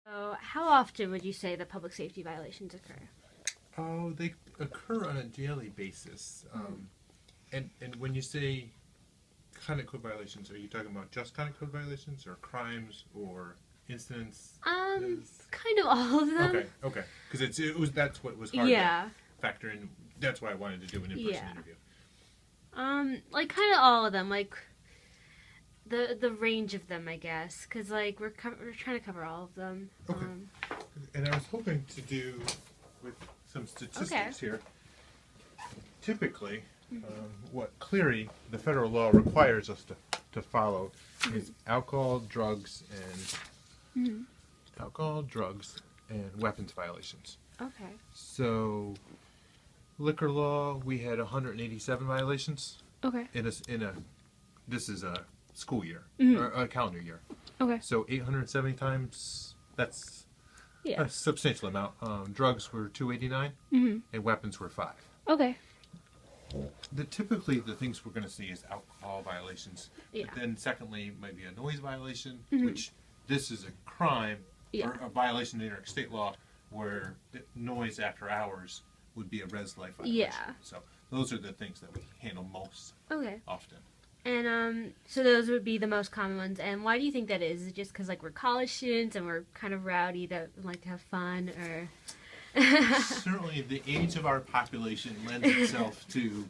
So, how often would you say the public safety violations occur? Oh, they occur on a daily basis. And when you say conduct code violations, are you talking about just conduct code violations or crimes or incidents? Kind of all of them. Okay. Because that's what was hard to factor in. That's why I wanted to do an in-person interview. Like kind of all of them, like the range of them, I guess, because like we're trying to cover all of them. Okay. And I was hoping to do with some statistics here. Typically, what clearly the federal law requires us to follow is alcohol, drugs, and weapons violations. Okay. So, liquor law, we had 187 violations. Okay. This is a school year or a calendar year. Okay. So 870 times. That's a substantial amount. Drugs were 289, and weapons were 5. Okay. Typically, the things we're going to see is alcohol violations. Yeah. But then, secondly, might be a noise violation, which this is a crime or a violation of interstate law, where the noise after hours would be a res life violation. Yeah. So those are the things that we handle most often. And so those would be the most common ones. And why do you think that is? Is it just because like we're college students and we're kind of rowdy that like to have fun, or? Certainly, the age of our population lends itself to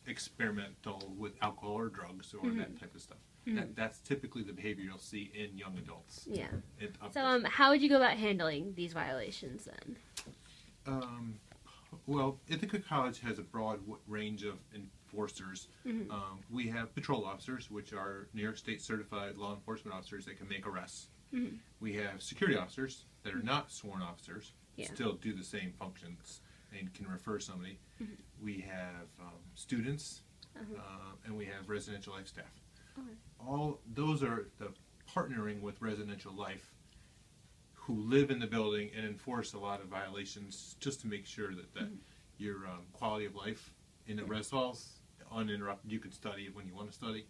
experimental with alcohol or drugs or that type of stuff. That's typically the behavior you'll see in young adults. Yeah. So, how would you go about handling these violations then? Well, Ithaca College has a broad range of enforcers. We have patrol officers, which are New York State certified law enforcement officers that can make arrests. We have security officers that are not sworn officers, still do the same functions and can refer somebody. We have students, and we have residential life staff. All those are the partnering with residential life, who live in the building and enforce a lot of violations just to make sure that your quality of life in the res halls uninterrupted. You can study it when you want to study.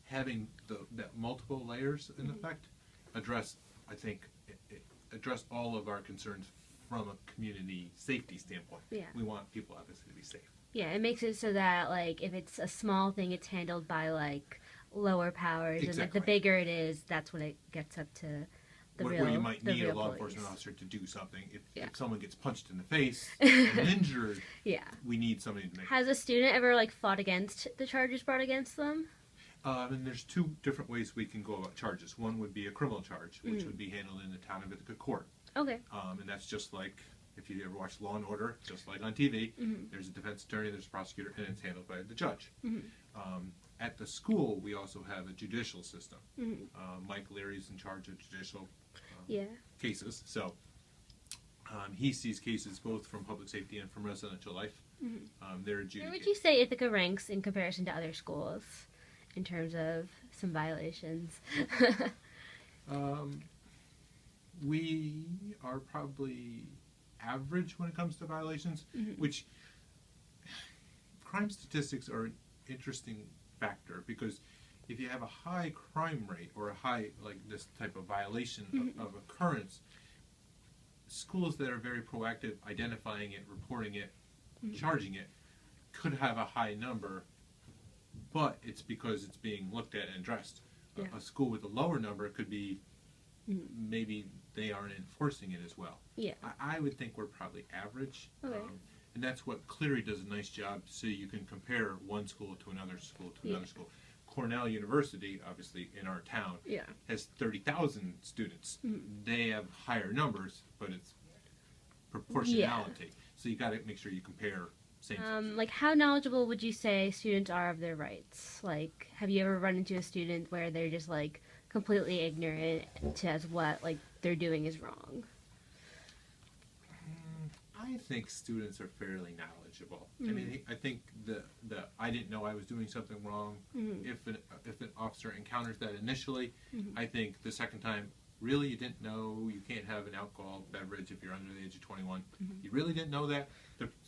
Having that multiple layers in effect address all of our concerns from a community safety standpoint. We want people obviously to be safe. Yeah, it makes it so that like if it's a small thing, it's handled by like lower powers, and like the bigger it is, that's when it gets up to where you might need a law enforcement officer to do something. If someone gets punched in the face and injured, we need somebody to make. Has a student ever like fought against the charges brought against them? And there's two different ways we can go about charges. One would be a criminal charge, which would be handled in the town of Ithaca court. Okay. And that's just like if you ever watch Law and Order, just like on TV. There's a defense attorney, there's a prosecutor, and it's handled by the judge. At the school, we also have a judicial system. Mike Leary's in charge of judicial cases. So he sees cases both from public safety and from residential life. They're adjudicated. Where would you say Ithaca ranks in comparison to other schools in terms of some violations? We are probably average when it comes to violations, which crime statistics are an interesting factor, because if you have a high crime rate or a high, like this type of violation of occurrence, schools that are very proactive, identifying it, reporting it, charging it, could have a high number, but it's because it's being looked at and addressed. A school with a lower number could be maybe they aren't enforcing it as well. I would think we're probably average. And that's what Cleary does a nice job, so you can compare one school to another school to another school. Cornell University, obviously in our town, has 30,000 students. They have higher numbers, but it's proportionality. So you got to make sure you compare same. Like, how knowledgeable would you say students are of their rights? Like, have you ever run into a student where they're just like completely ignorant to as what like they're doing is wrong? I think students are fairly knowledgeable. I mean, I think the I didn't know I was doing something wrong. If an officer encounters that initially, I think the second time, really, you didn't know you can't have an alcohol beverage if you're under the age of 21. You really didn't know that?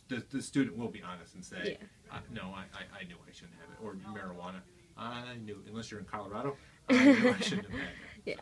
The student will be honest and say, no, I knew I shouldn't have it. Or marijuana, I knew, unless you're in Colorado, I knew I shouldn't have had that.